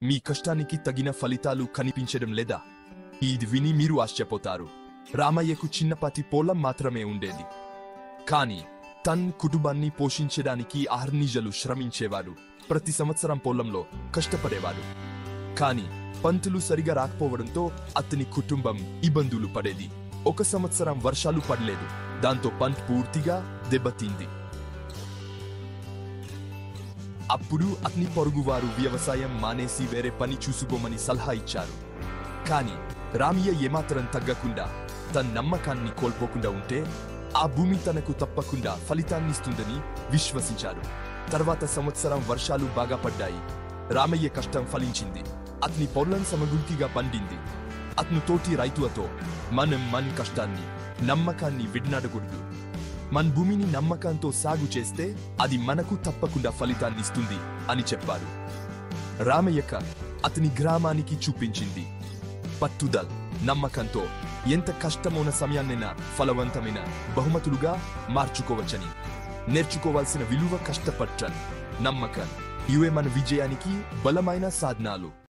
మీ కష్టానికి తగిన ఫలితాలు కనిపించడం లేదా? ఇది విని మీరు ఆశ్చర్యపోతారు. రామయ్యకు చిన్నపాటి పొలం మాత్రమే ఉండేది. కాని తన కుటుంబాన్ని పోషించడానికి అహర్నిశలు శ్రమించేవాడు. ప్రతి సంవత్సరం పొలంలో కష్టపడేవాడు. కాని పంటలు సరిగా రాకపోవడంతో అతని కుటుంబం ఇబ్బందులు పడేది. ఒక సంవత్సరం వర్షాలు పడలేదు. దాంతో పంట పూర్తిగా దెబ్బతింది. అప్పుడు అతని పొరుగువారు వ్యవసాయం మానేసి వేరే పని చూసుకోమని సలహా ఇచ్చారు. కాని రామయ్య ఏమాత్రం తగ్గకుండా తన నమ్మకాన్ని కోల్పోకుండా ఉంటే ఆ భూమి తనకు తప్పకుండా ఫలితాన్నిస్తుందని విశ్వసించారు. తర్వాత సంవత్సరం వర్షాలు బాగా పడ్డాయి. రామయ్య కష్టం ఫలించింది. అతని పొలం సమృద్ధిగా పండింది. అతను తోటి రైతులతో మనం మన కష్టాన్ని నమ్మకాన్ని విడనాడకూడదు. మన భూమిని నమ్మకంతో సాగు చేస్తే అది మనకు తప్పకుండా ఫలితాన్నిస్తుంది అని చెప్పారు. రామయ్యక అతని గ్రామానికి చూపించింది పట్టుదల, నమ్మకంతో ఎంత కష్టమైన సమయాన్నైనా ఫలవంతమైన బహుమతులుగా మార్చుకోవచ్చని. నేర్చుకోవాల్సిన విలువ కష్టపట్టం, నమ్మకం. ఇవే మన విజయానికి బలమైన సాధనాలు.